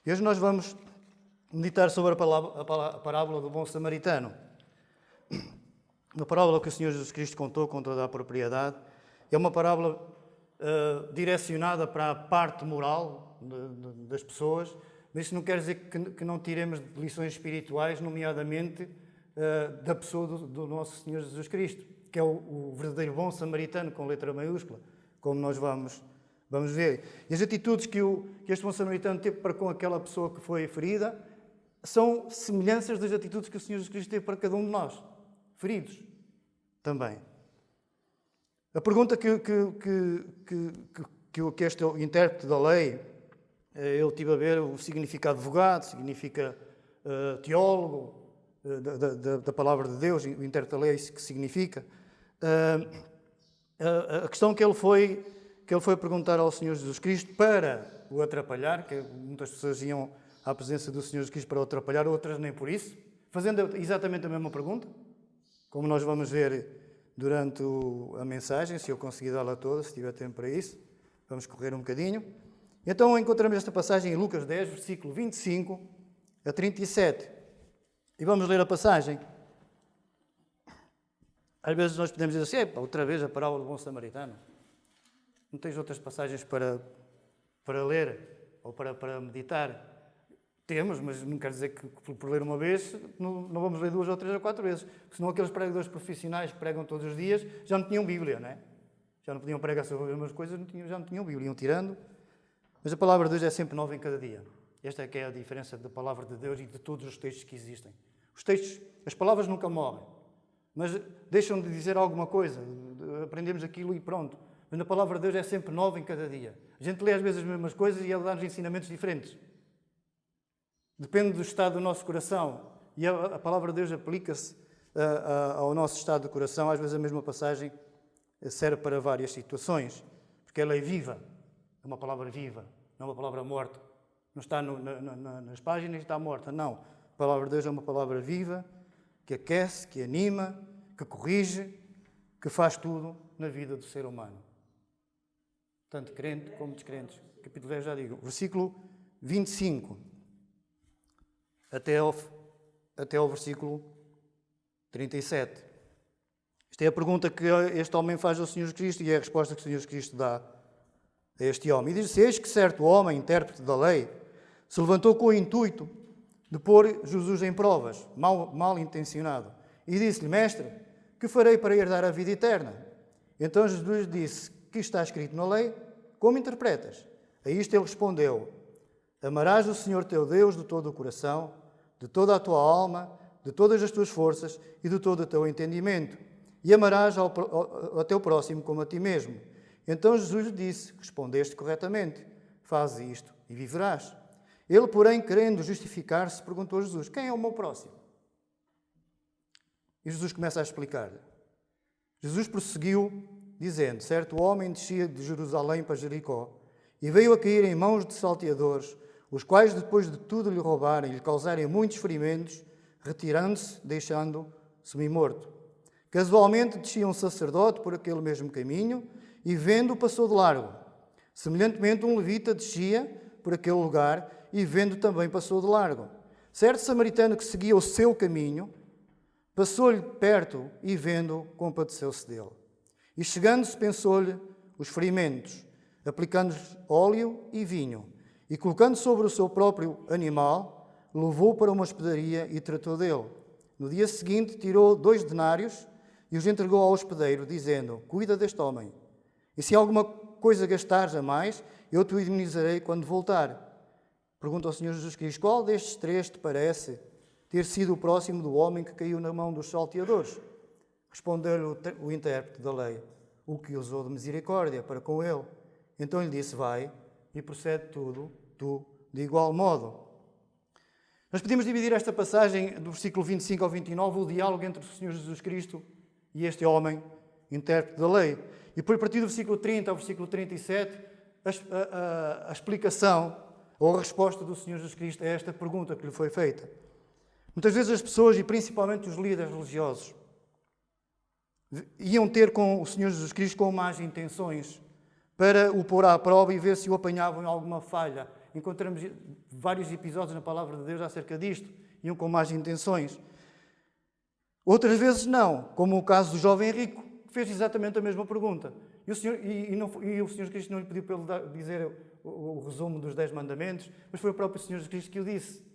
E hoje nós vamos meditar sobre a parábola do bom samaritano. Uma parábola que o Senhor Jesus Cristo contou com toda a propriedade. É uma parábola direcionada para a parte moral das pessoas, mas isso não quer dizer que não tiremos lições espirituais, nomeadamente da pessoa do nosso Senhor Jesus Cristo, que é o verdadeiro bom samaritano, com letra maiúscula, como nós vamos ver. E as atitudes que este bom samaritano teve para com aquela pessoa que foi ferida são semelhanças das atitudes que o Senhor Jesus Cristo teve para cada um de nós, feridos também. A pergunta que este intérprete da lei, ele tive a ver o significado de advogado, significa teólogo da palavra de Deus, o intérprete da lei é isso que significa. A questão que ele foi perguntar ao Senhor Jesus Cristo para o atrapalhar, que muitas pessoas iam à presença do Senhor Jesus Cristo para o atrapalhar, outras nem por isso, fazendo exatamente a mesma pergunta, como nós vamos ver durante a mensagem, se eu conseguir dá-la toda, se tiver tempo para isso. Vamos correr um bocadinho. Então encontramos esta passagem em Lucas 10, versículo 25 a 37. E vamos ler a passagem. Às vezes nós podemos dizer assim, outra vez a parábola do bom samaritano. Não tens outras passagens para ler ou para meditar? Temos, mas não quer dizer que por ler uma vez não vamos ler 2 ou 3 ou 4 vezes. Senão aqueles pregadores profissionais que pregam todos os dias já não tinham Bíblia, não é? Já não podiam pregar sobre as mesmas coisas, já não tinham Bíblia, iam tirando. Mas a palavra de Deus é sempre nova em cada dia. Esta é que é a diferença da palavra de Deus e de todos os textos que existem. Os textos, as palavras nunca morrem, mas deixam de dizer alguma coisa, aprendemos aquilo e pronto. Mas a palavra de Deus é sempre nova em cada dia. A gente lê às vezes as mesmas coisas e ela dá-nos ensinamentos diferentes. Depende do estado do nosso coração. E a palavra de Deus aplica-se ao nosso estado de coração. Às vezes a mesma passagem serve para várias situações. Porque ela é viva. É uma palavra viva. Não é uma palavra morta. Não está nas páginas e está morta. Não. A palavra de Deus é uma palavra viva, que aquece, que anima, que corrige, que faz tudo na vida do ser humano. Tanto crente como descrentes. Capítulo 10 já digo. Versículo 25. Até ao versículo 37. Esta é a pergunta que este homem faz ao Senhor Cristo e é a resposta que o Senhor Cristo dá a este homem. E diz-se: eis que certo homem, intérprete da lei, se levantou com o intuito de pôr Jesus em provas, mal intencionado, e disse-lhe: mestre, que farei para herdar a vida eterna? Então Jesus disse: que está escrito na lei? Como interpretas? A isto ele respondeu: amarás o Senhor teu Deus de todo o coração, de toda a tua alma, de todas as tuas forças e de todo o teu entendimento, e amarás ao teu próximo como a ti mesmo. Então Jesus lhe disse: respondeste corretamente, faz isto e viverás. Ele, porém, querendo justificar-se, perguntou a Jesus: quem é o meu próximo? E Jesus começa a explicar-lhe. Jesus prosseguiu, dizendo: certo homem descia de Jerusalém para Jericó, e veio a cair em mãos de salteadores, os quais, depois de tudo lhe roubarem e lhe causarem muitos ferimentos, retirando-se, deixando-o semi-morto. Casualmente descia um sacerdote por aquele mesmo caminho, e vendo-o passou de largo. Semelhantemente um levita descia por aquele lugar, e vendo também passou de largo. Certo samaritano que seguia o seu caminho, passou-lhe perto e vendo-o, compadeceu-se dele. E chegando-se, pensou-lhe os ferimentos, aplicando-lhes óleo e vinho, e colocando sobre o seu próprio animal, levou-o para uma hospedaria e tratou dele. No dia seguinte tirou 2 denários e os entregou ao hospedeiro, dizendo: cuida deste homem, e se alguma coisa gastares a mais, eu te o indemnizarei quando voltar. Pergunta ao Senhor Jesus Cristo: qual destes 3 te parece ter sido o próximo do homem que caiu na mão dos salteadores? Respondeu-lhe o intérprete da lei: o que usou de misericórdia para com ele. Então lhe disse: vai e procede tu de igual modo. Nós podemos dividir esta passagem do versículo 25 ao 29, o diálogo entre o Senhor Jesus Cristo e este homem, intérprete da lei. E depois, a partir do versículo 30 ao versículo 37, a explicação ou a resposta do Senhor Jesus Cristo a esta pergunta que lhe foi feita. Muitas vezes as pessoas, e principalmente os líderes religiosos, iam ter com o Senhor Jesus Cristo com más intenções para o pôr à prova e ver se o apanhavam em alguma falha, Encontramos vários episódios na Palavra de Deus acerca disto. Iam com más intenções. Outras vezes não, como o caso do jovem rico, que fez exatamente a mesma pergunta. E o Senhor Cristo não lhe pediu para ele dizer o resumo dos 10 mandamentos, mas foi o próprio Senhor Cristo que o disse.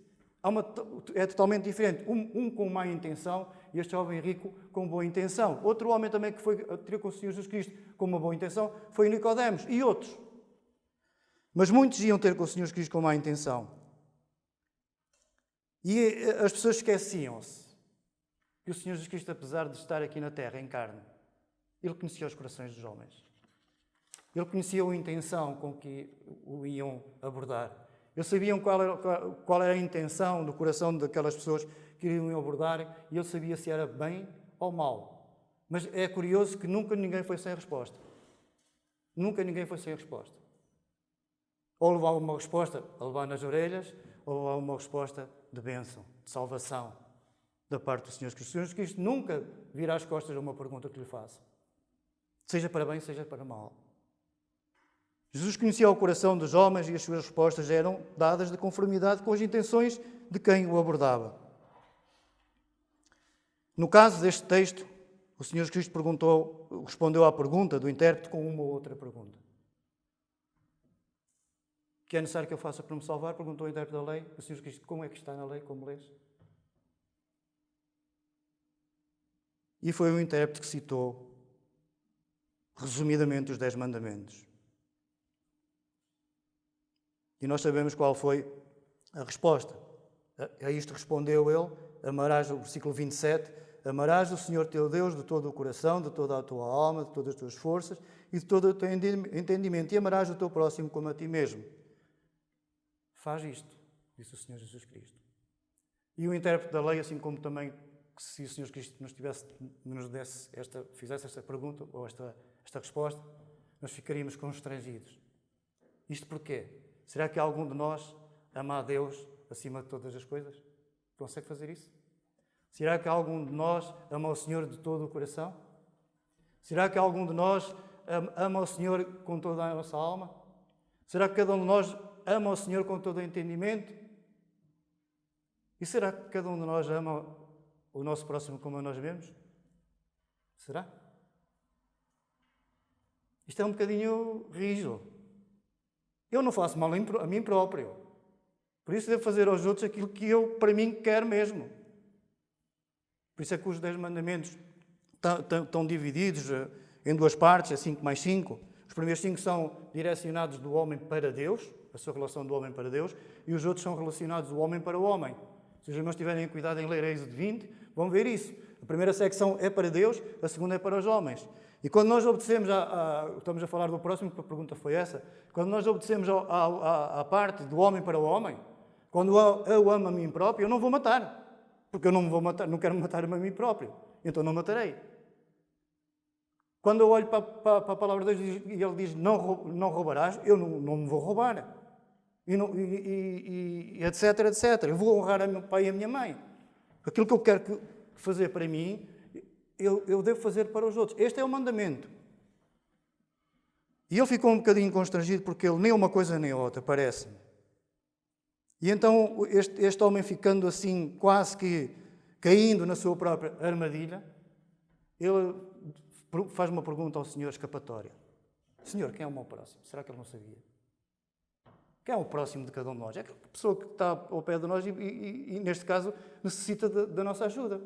É totalmente diferente. Um com má intenção e este jovem rico com boa intenção. Outro homem também que foi ter com o Senhor Jesus Cristo com uma boa intenção foi Nicodemos e outros. Mas muitos iam ter com o Senhor Cristo com má intenção. E as pessoas esqueciam-se que o Senhor Jesus Cristo, apesar de estar aqui na terra, em carne, Ele conhecia os corações dos homens. Ele conhecia a intenção com que o iam abordar. Eles sabiam qual era a intenção do coração daquelas pessoas que iriam abordar e ele sabia se era bem ou mal. Mas é curioso que nunca ninguém foi sem resposta. Nunca ninguém foi sem resposta. Ou levava uma resposta a levar nas orelhas, ou levava uma resposta de bênção, de salvação, da parte do Senhor Cristo. O Senhor Cristo nunca vira as costas a uma pergunta que lhe faça. Seja para bem, seja para mal. Jesus conhecia o coração dos homens e as suas respostas eram dadas de conformidade com as intenções de quem o abordava. No caso deste texto, o Senhor Cristo respondeu à pergunta do intérprete com uma outra pergunta. Que é necessário que eu faça para me salvar? Perguntou o intérprete da lei. O Senhor Cristo, como é que está na lei? Como lês? E foi o intérprete que citou, resumidamente, os 10 mandamentos. E nós sabemos qual foi a resposta. A isto respondeu ele, amarás, o versículo 27, amarás o Senhor teu Deus de todo o coração, de toda a tua alma, de todas as tuas forças e de todo o teu entendimento, e amarás o teu próximo como a ti mesmo. Faz isto, disse o Senhor Jesus Cristo. E o intérprete da lei, assim como também, se o Senhor Cristo fizesse esta pergunta, ou esta resposta, nós ficaríamos constrangidos. Isto porquê? Será que algum de nós ama a Deus acima de todas as coisas? Consegue fazer isso? Será que algum de nós ama o Senhor de todo o coração? Será que algum de nós ama o Senhor com toda a nossa alma? Será que cada um de nós ama o Senhor com todo o entendimento? E será que cada um de nós ama o nosso próximo como a nós mesmos? Será? Isto é um bocadinho rígido. Eu não faço mal a mim próprio. Por isso devo fazer aos outros aquilo que eu, para mim, quero mesmo. Por isso é que os 10 mandamentos estão divididos em 2 partes, é 5 mais 5. Os primeiros 5 são direcionados do homem para Deus, a sua relação do homem para Deus, e os outros são relacionados do homem para o homem. Se os irmãos tiverem cuidado em ler Êxodo 20, vão ver isso. A primeira secção é para Deus, a segunda é para os homens. E quando nós obedecemos, estamos a falar do próximo, porque a pergunta foi essa, quando nós obedecemos à parte do homem para o homem, quando eu amo a mim próprio, eu não vou matar, porque eu não quero matar-me a mim próprio, então não matarei. Quando eu olho para a palavra de Deus e ele diz não roubarás, eu não me vou roubar, e etc, etc. Eu vou honrar a meu pai e a minha mãe. Aquilo que eu quero fazer para mim, eu devo fazer para os outros. Este é o mandamento. E ele ficou um bocadinho constrangido porque ele nem uma coisa nem outra, parece-me. E então este homem ficando assim, quase que caindo na sua própria armadilha, ele faz uma pergunta ao Senhor escapatória. Senhor, quem é o meu próximo? Será que ele não sabia? Quem é o próximo de cada um de nós? É aquela pessoa que está ao pé de nós e neste caso, necessita da nossa ajuda.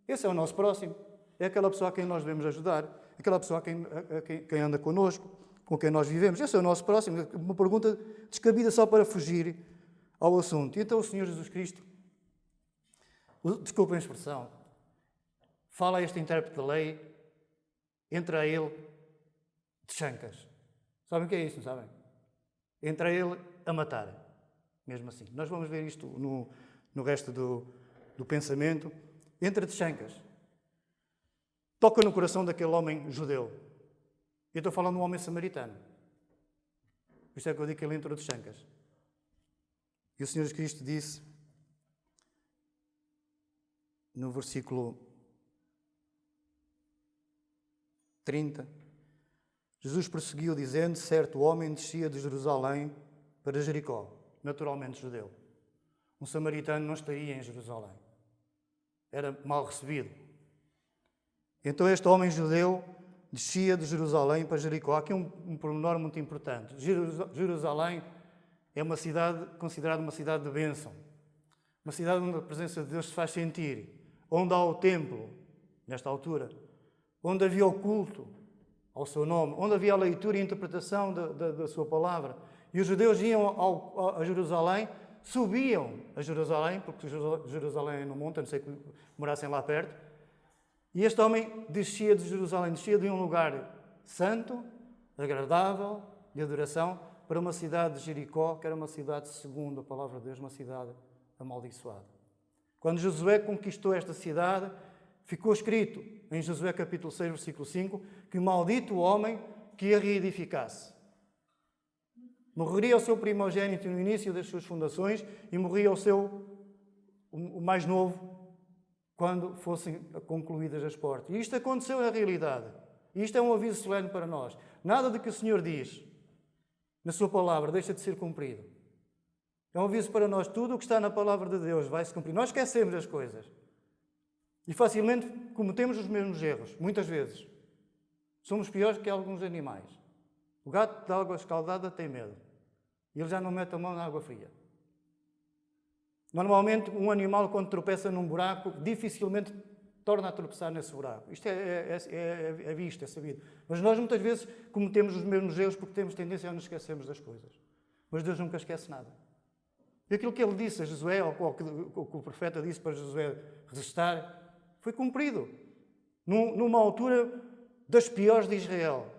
Esse é o nosso próximo. É aquela pessoa a quem nós devemos ajudar, aquela pessoa quem anda connosco, com quem nós vivemos. Esse é o nosso próximo. Uma pergunta descabida só para fugir ao assunto. E então o Senhor Jesus Cristo, desculpem a expressão, fala a este intérprete da lei, entra a ele de chancas. Sabem o que é isso, não sabem? Entra ele a matar, mesmo assim. Nós vamos ver isto no resto do pensamento. Entra de chancas. Toca no coração daquele homem judeu. Eu estou falando de um homem samaritano. Por isso é que eu digo que ele entrou de chancas. E o Senhor Jesus Cristo disse, no versículo 30, Jesus prosseguiu dizendo, certo homem descia de Jerusalém para Jericó. naturalmente judeu. Um samaritano não estaria em Jerusalém. Era mal recebido. Então este homem judeu descia de Jerusalém para Jericó. Há aqui um pormenor muito importante. Jerusalém é uma cidade considerada uma cidade de bênção. Uma cidade onde a presença de Deus se faz sentir. Onde há o templo, nesta altura. Onde havia o culto ao seu nome. Onde havia a leitura e a interpretação da sua palavra. E os judeus iam a Jerusalém, subiam a Jerusalém, porque Jerusalém é no monte, a não ser que morassem lá perto. E este homem descia de Jerusalém, descia de um lugar santo, agradável, de adoração, para uma cidade de Jericó, que era uma cidade, segundo a palavra de Deus, uma cidade amaldiçoada. Quando Josué conquistou esta cidade, ficou escrito em Josué capítulo 6, versículo 5, que maldito o homem que a reedificasse. Morreria o seu primogênito no início das suas fundações e morria o mais novo quando fossem concluídas as portas. E isto aconteceu na realidade. E isto é um aviso solene para nós. Nada do que o Senhor diz na sua palavra deixa de ser cumprido. É um aviso para nós. Tudo o que está na palavra de Deus vai se cumprir. Nós esquecemos as coisas. E facilmente cometemos os mesmos erros, muitas vezes. Somos piores que alguns animais. O gato de água escaldada tem medo. E ele já não mete a mão na água fria. Normalmente, um animal, quando tropeça num buraco, dificilmente torna a tropeçar nesse buraco. Isto é visto, é sabido. Mas nós, muitas vezes, cometemos os mesmos erros porque temos tendência a nos esquecermos das coisas. Mas Deus nunca esquece nada. E aquilo que ele disse a Josué, ou que o profeta disse para Josué resistar, foi cumprido. Numa altura das piores de Israel.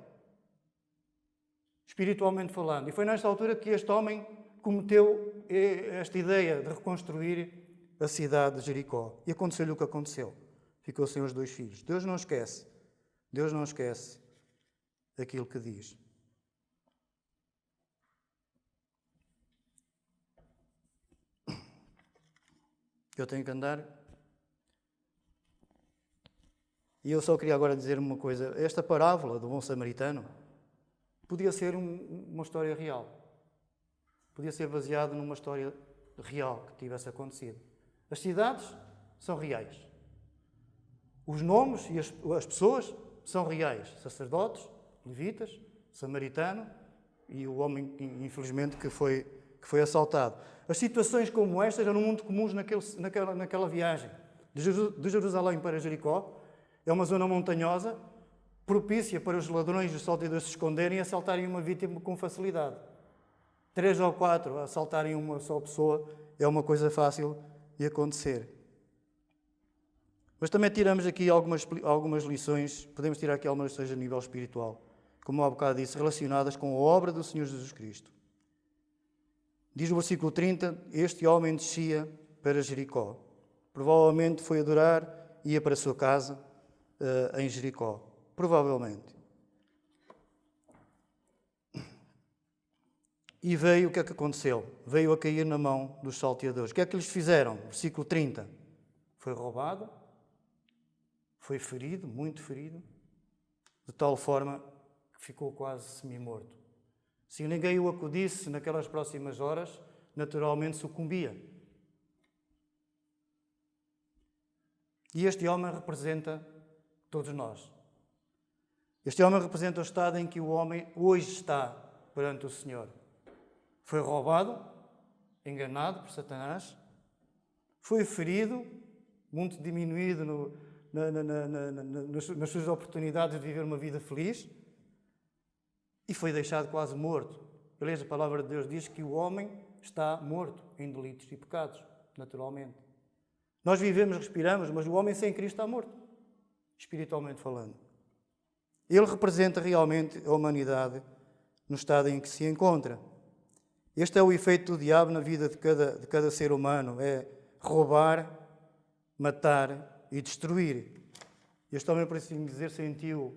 Espiritualmente falando. E foi nesta altura que este homem cometeu esta ideia de reconstruir a cidade de Jericó. E aconteceu-lhe o que aconteceu. Ficou sem os 2 filhos. Deus não esquece. Deus não esquece aquilo que diz. Eu tenho que andar. E eu só queria agora dizer uma coisa. Esta parábola do bom samaritano podia ser uma história real. Podia ser baseado numa história real que tivesse acontecido. As cidades são reais. Os nomes e as pessoas são reais. Sacerdotes, levitas, samaritano e o homem, infelizmente, que foi assaltado. As situações como estas eram muito comuns naquela viagem. De Jerusalém para Jericó, é uma zona montanhosa, propícia para os ladrões e os salteadores se esconderem e assaltarem uma vítima com facilidade. 3 ou 4 assaltarem uma só pessoa é uma coisa fácil de acontecer. Mas também tiramos aqui algumas lições, podemos tirar aqui algumas lições a nível espiritual, como há bocado disse, relacionadas com a obra do Senhor Jesus Cristo. Diz o versículo 30, este homem descia para Jericó. Provavelmente foi adorar, ia para a sua casa em Jericó. Provavelmente. E veio, o que é que aconteceu? Veio a cair na mão dos salteadores. O que é que lhes fizeram? Versículo 30. Foi roubado, foi ferido, muito ferido, de tal forma que ficou quase semi-morto. Se ninguém o acudisse naquelas próximas horas, naturalmente sucumbia. E este homem representa todos nós. Este homem representa o estado em que o homem hoje está perante o Senhor. Foi roubado, enganado por Satanás, foi ferido, muito diminuído nas suas oportunidades de viver uma vida feliz e foi deixado quase morto. Aliás, a palavra de Deus diz que o homem está morto em delitos e pecados, naturalmente. Nós vivemos, respiramos, mas o homem sem Cristo está morto, espiritualmente falando. Ele representa realmente a humanidade no estado em que se encontra. Este é o efeito do diabo na vida de cada ser humano, é roubar, matar e destruir. Este homem, por assim dizer, sentiu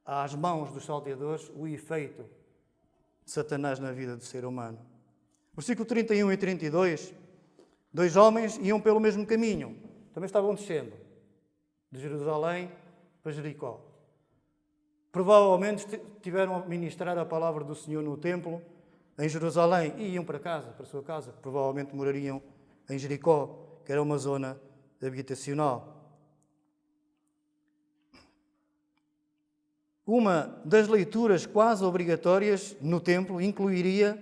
às mãos dos salteadores o efeito de Satanás na vida do ser humano. Versículo 31 e 32, 2 homens iam pelo mesmo caminho, também estavam descendo, de Jerusalém para Jericó. Provavelmente tiveram a ministrar a palavra do Senhor no templo em Jerusalém e iam para casa, para a sua casa, provavelmente morariam em Jericó, que era uma zona habitacional. Uma das leituras quase obrigatórias no templo incluiria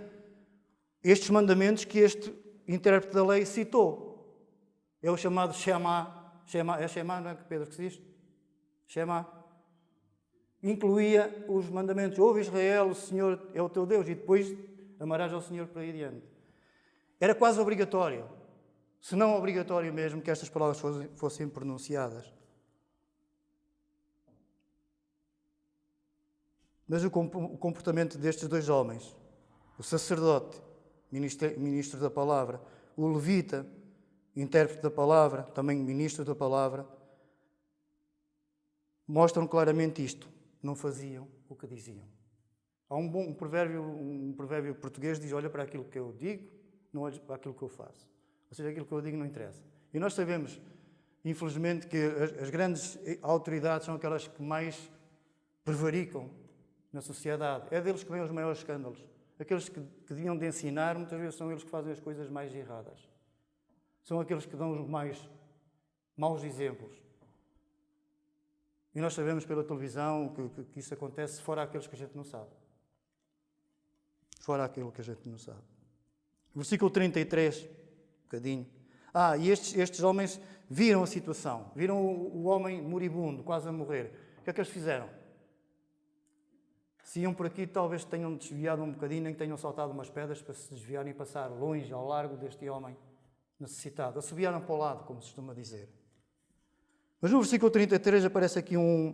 estes mandamentos que este intérprete da lei citou. É o chamado Shema. É Shema, não é que Pedro que se diz? Shema. Incluía os mandamentos. Ouve Israel, o Senhor é o teu Deus, e depois amarás ao Senhor por aí adiante. Era quase obrigatório, se não obrigatório mesmo, que estas palavras fossem pronunciadas. Mas o comportamento destes dois homens, o sacerdote, ministro da palavra, o levita, intérprete da palavra, também ministro da palavra, mostram claramente isto. Não faziam o que diziam. Há um provérbio português que diz: olha para aquilo que eu digo, não olhes para aquilo que eu faço. Ou seja, aquilo que eu digo não interessa. E nós sabemos, infelizmente, que as grandes autoridades são aquelas que mais prevaricam na sociedade. É deles que vêm os maiores escândalos. Aqueles que deviam de ensinar, muitas vezes são eles que fazem as coisas mais erradas. São aqueles que dão os mais maus exemplos. E nós sabemos pela televisão que isso acontece, fora aqueles que a gente não sabe. Fora aquilo que a gente não sabe. Versículo 33, um bocadinho. E estes homens viram a situação. Viram o homem moribundo, quase a morrer. O que é que eles fizeram? Se iam por aqui, talvez tenham desviado um bocadinho, nem tenham saltado umas pedras para se desviarem e passar longe, ao largo deste homem necessitado. Assobiaram para o lado, como se costuma dizer. Mas no versículo 33 aparece aqui um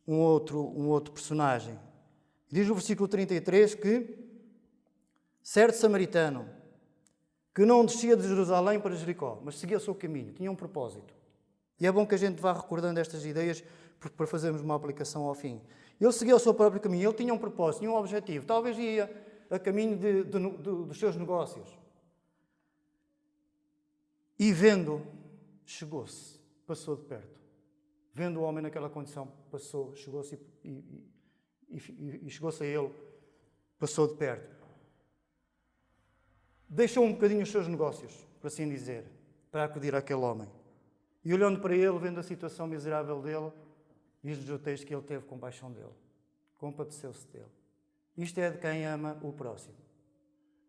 outro personagem. Diz no versículo 33 que certo samaritano, que não descia de Jerusalém para Jericó, mas seguia o seu caminho, tinha um propósito. E é bom que a gente vá recordando estas ideias para fazermos uma aplicação ao fim. Ele seguia o seu próprio caminho, ele tinha um propósito, tinha um objetivo. Talvez ia a caminho dos seus negócios. E vendo, chegou-se, passou de perto. Vendo o homem naquela condição, chegou-se e chegou-se a ele, passou de perto. Deixou um bocadinho os seus negócios, por assim dizer, para acudir àquele homem. E olhando para ele, vendo a situação miserável dele, diz-nos o texto que ele teve compaixão dele. Compadeceu-se dele. Isto é de quem ama o próximo.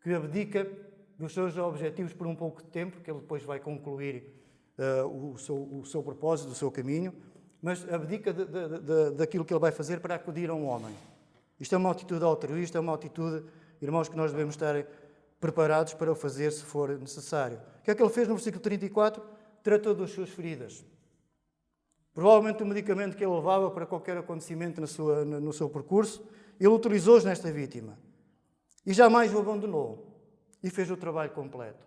Que abdica dos seus objetivos por um pouco de tempo, que ele depois vai concluir o seu propósito, o seu caminho, mas abdica daquilo que ele vai fazer para acudir a um homem. Isto é uma atitude altruísta, é uma atitude, irmãos, que nós devemos estar preparados para o fazer se for necessário. O que é que ele fez no versículo 34? Tratou das suas feridas. Provavelmente o medicamento que ele levava para qualquer acontecimento no seu percurso, ele utilizou-os nesta vítima. E jamais o abandonou. E fez o trabalho completo.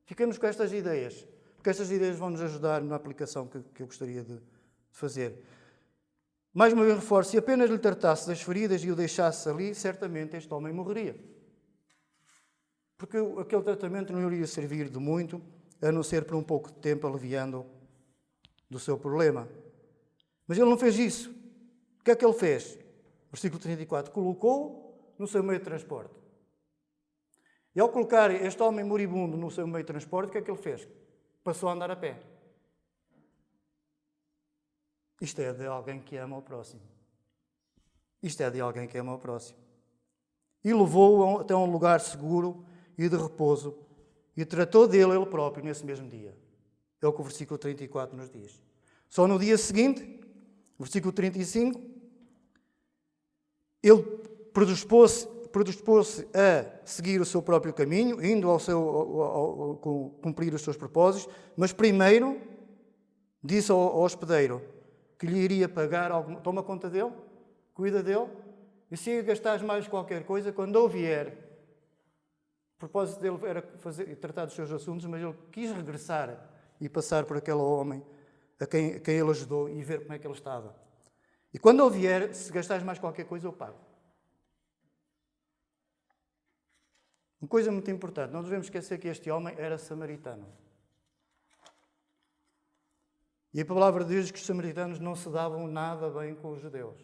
Ficamos com estas ideias, porque estas ideias vão nos ajudar na aplicação que eu gostaria de fazer. Mais uma vez reforço, se apenas lhe tratasse das feridas e o deixasse ali, certamente este homem morreria. Porque aquele tratamento não iria servir de muito, a não ser por um pouco de tempo aliviando do seu problema. Mas ele não fez isso. O que é que ele fez? Versículo 34. Colocou-o no seu meio de transporte. E ao colocar este homem moribundo no seu meio de transporte, o que é que ele fez? Passou a andar a pé. Isto é de alguém que ama o próximo. Isto é de alguém que ama o próximo. E levou-o até um lugar seguro e de repouso e tratou dele ele próprio nesse mesmo dia. É o que o versículo 34 nos diz. Só no dia seguinte, versículo 35, ele predispôs-se a seguir o seu próprio caminho, indo cumprir os seus propósitos, mas primeiro disse ao hospedeiro que lhe iria pagar alguma... Toma conta dele, cuida dele, e se gastares mais qualquer coisa, quando eu vier... O propósito dele era tratar dos seus assuntos, mas ele quis regressar e passar por aquele homem a quem ele ajudou e ver como é que ele estava. E quando ele vier, se gastares mais qualquer coisa, eu pago. Uma coisa muito importante, não devemos esquecer que este homem era samaritano. E a palavra de Deus diz que os samaritanos não se davam nada bem com os judeus.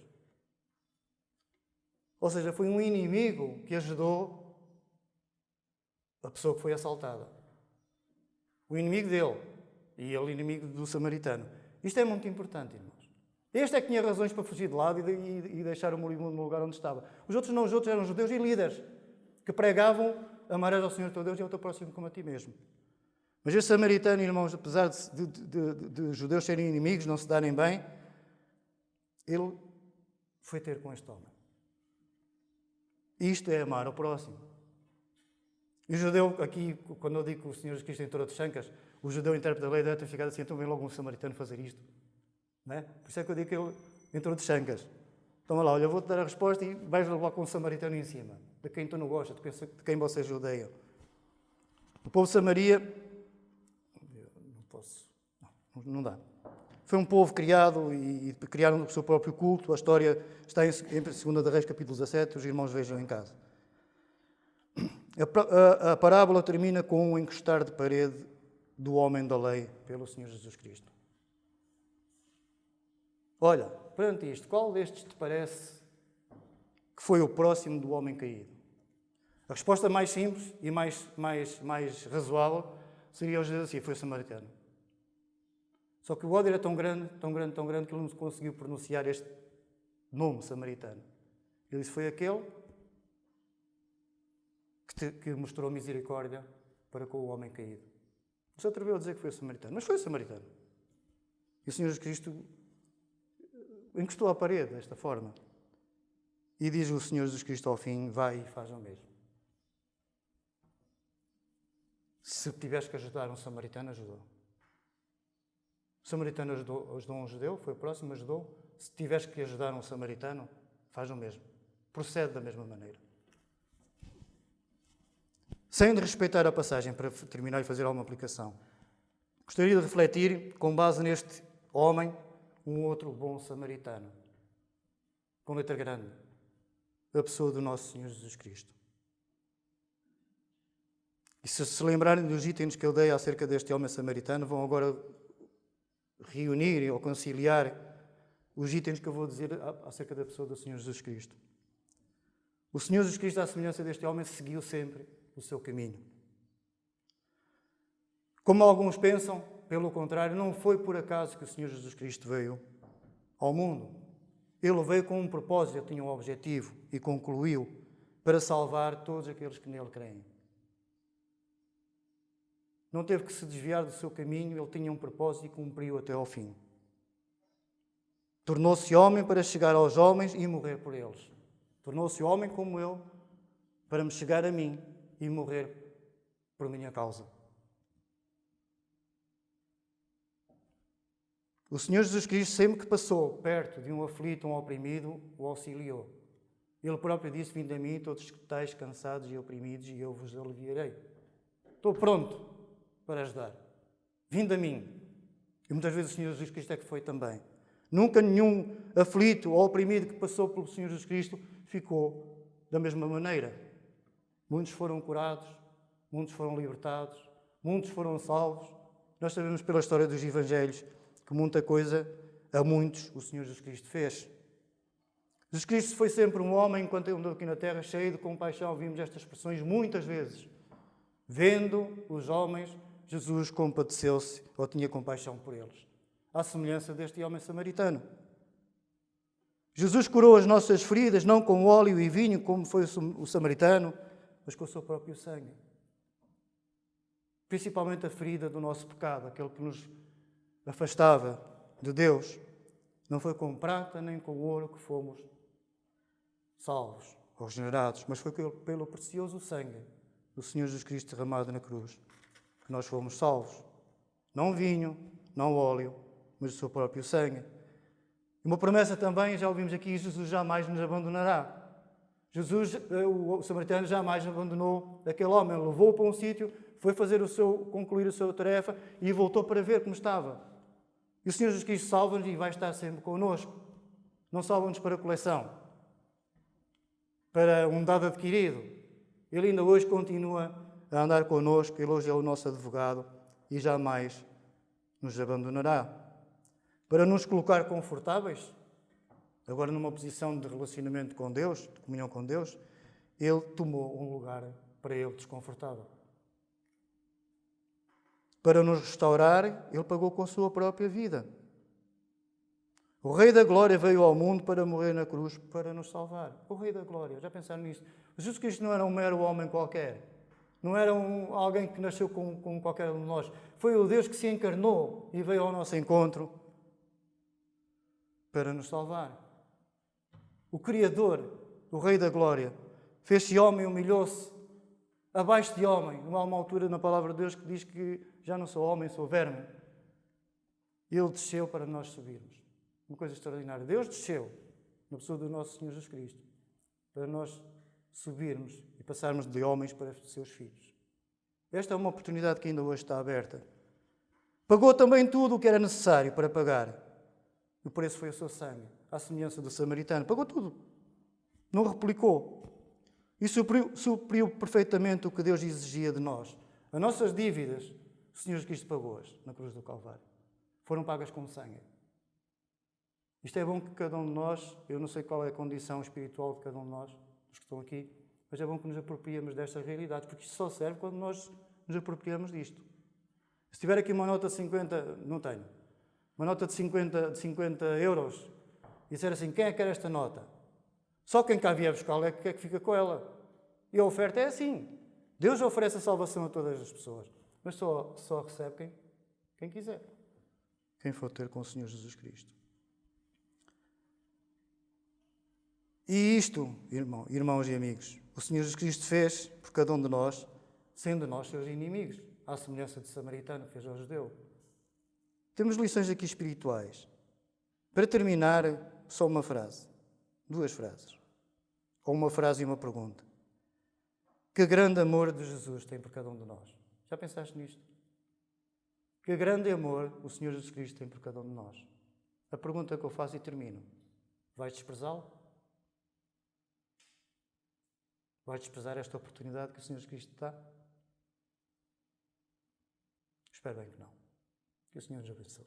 Ou seja, foi um inimigo que ajudou a pessoa que foi assaltada. O inimigo dele e ele inimigo do samaritano. Isto é muito importante, irmãos. Este é que tinha razões para fugir de lado e deixar o moribundo no lugar onde estava. Os outros não, os outros eram judeus e líderes que pregavam: amarás ao Senhor teu Deus e ao teu próximo como a ti mesmo. Mas este samaritano, irmãos, apesar de judeus serem inimigos, não se darem bem, ele foi ter com este homem. Isto é amar ao próximo. E o judeu, aqui, quando eu digo que o Senhor Jesus Cristo entrou de chancas, o judeu intérprete da lei deve ter ficado assim: então vem logo um samaritano fazer isto. Não é? Por isso é que eu digo que ele entrou de chancas. Toma lá, olha, eu vou-te dar a resposta e vais levar com um samaritano em cima, de quem tu não gostas, de quem vocês odeiam. O povo de Samaria, não dá. Foi um povo criado e criaram o seu próprio culto. A história está em 2 Reis, capítulo 17, os irmãos vejam em casa. A parábola termina com um encostar de parede do homem da lei pelo Senhor Jesus Cristo. Olha, perante isto, qual destes te parece que foi o próximo do homem caído? A resposta mais simples e mais razoável seria dizer assim: foi o samaritano. Só que o ódio era tão grande que ele não conseguiu pronunciar este nome samaritano. Ele disse: foi aquele que mostrou misericórdia para com o homem caído. Não se atreveu a dizer que foi o samaritano, mas foi o samaritano. E o Senhor Jesus Cristo encostou à parede desta forma. E diz o Senhor Jesus Cristo ao fim: vai e faz o mesmo. Se tiveres que ajudar um samaritano, ajudou. O samaritano ajudou um judeu, foi o próximo, ajudou. Se tiveres que ajudar um samaritano, faz o mesmo. Procede da mesma maneira. Sem respeitar a passagem, para terminar e fazer alguma aplicação, gostaria de refletir, com base neste homem, um outro bom samaritano, com letra grande, a pessoa do nosso Senhor Jesus Cristo. E se lembrarem dos itens que eu dei acerca deste homem samaritano, vão agora reunir ou conciliar os itens que eu vou dizer acerca da pessoa do Senhor Jesus Cristo. O Senhor Jesus Cristo, à semelhança deste homem, seguiu sempre o seu caminho. Como alguns pensam, pelo contrário, não foi por acaso que o Senhor Jesus Cristo veio ao mundo. Ele veio com um propósito, ele tinha um objetivo e concluiu para salvar todos aqueles que nele creem. Não teve que se desviar do seu caminho, ele tinha um propósito e cumpriu até ao fim. Tornou-se homem para chegar aos homens e morrer por eles. Tornou-se homem como eu para me chegar a mim e morrer por minha causa. O Senhor Jesus Cristo, sempre que passou perto de um aflito, um oprimido, o auxiliou. Ele próprio disse: vinde a mim, todos que estáis cansados e oprimidos, e eu vos aliviarei. Estou pronto para ajudar. Vinde a mim. E muitas vezes o Senhor Jesus Cristo é que foi também. Nunca nenhum aflito ou oprimido que passou pelo Senhor Jesus Cristo ficou da mesma maneira. Muitos foram curados, muitos foram libertados, muitos foram salvos. Nós sabemos pela história dos Evangelhos que muita coisa, a muitos, o Senhor Jesus Cristo fez. Jesus Cristo foi sempre um homem, enquanto ele andou aqui na terra, cheio de compaixão. Vimos estas expressões muitas vezes. Vendo os homens, Jesus compadeceu-se ou tinha compaixão por eles. À semelhança deste homem samaritano. Jesus curou as nossas feridas, não com óleo e vinho, como foi o samaritano, mas com o seu próprio sangue. Principalmente a ferida do nosso pecado, aquele que nos afastava de Deus. Não foi com prata nem com ouro que fomos salvos ou regenerados, mas foi pelo precioso sangue do Senhor Jesus Cristo derramado na cruz que nós fomos salvos. Não vinho, não óleo, mas o seu próprio sangue. E uma promessa também, já ouvimos aqui: Jesus jamais nos abandonará. Jesus, o samaritano, jamais abandonou aquele homem. Ele levou-o para um sítio, foi concluir a sua tarefa e voltou para ver como estava. E o Senhor Jesus Cristo salva-nos e vai estar sempre connosco. Não salva-nos para coleção, para um dado adquirido. Ele ainda hoje continua a andar connosco. Ele hoje é o nosso advogado e jamais nos abandonará. Para nos colocar confortáveis, agora numa posição de relacionamento com Deus, de comunhão com Deus, Ele tomou um lugar para Ele desconfortável. para nos restaurar, Ele pagou com a sua própria vida. O Rei da Glória veio ao mundo para morrer na cruz, para nos salvar. O Rei da Glória, já pensaram nisso? Jesus Cristo não era um mero homem qualquer. Não era alguém que nasceu como qualquer um de nós. Foi o Deus que se encarnou e veio ao nosso encontro para nos salvar. O Criador, o Rei da Glória, fez-se homem, humilhou-se abaixo de homem. Não há uma altura na palavra de Deus que diz que já não sou homem, sou verme. Ele desceu para nós subirmos. Uma coisa extraordinária. Deus desceu, na pessoa do nosso Senhor Jesus Cristo, para nós subirmos e passarmos de homens para seus filhos. Esta é uma oportunidade que ainda hoje está aberta. Pagou também tudo o que era necessário para pagar. O preço foi o seu sangue, à semelhança do samaritano. Pagou tudo. Não replicou. E supriu perfeitamente o que Deus exigia de nós. As nossas dívidas, o Senhor Jesus Cristo pagou-as na cruz do Calvário. Foram pagas com sangue. Isto é bom que cada um de nós, eu não sei qual é a condição espiritual de cada um de nós, os que estão aqui, mas é bom que nos apropriemos desta realidade, porque isto só serve quando nós nos apropriamos disto. Se tiver aqui uma nota de 50, não tenho, uma nota de 50 euros, e disser assim, quem é que quer esta nota? Só quem cá vier buscá-la é que fica com ela. E a oferta é assim. Deus oferece a salvação a todas as pessoas, mas só recebe quem quiser. Quem for ter com o Senhor Jesus Cristo. E isto, irmãos e amigos, o Senhor Jesus Cristo fez por cada um de nós, sendo nós seus inimigos, à semelhança de samaritano que fez ao judeu. Temos lições aqui espirituais. Para terminar, só uma frase. 2 frases. Ou uma frase e uma pergunta. Que grande amor de Jesus tem por cada um de nós. Já pensaste nisto? Que grande amor o Senhor Jesus Cristo tem por cada um de nós. A pergunta que eu faço e termino. Vais desprezá-lo? Vais desprezar esta oportunidade que o Senhor Jesus Cristo te dá? Espero bem que não. Que o Senhor nos abençoe.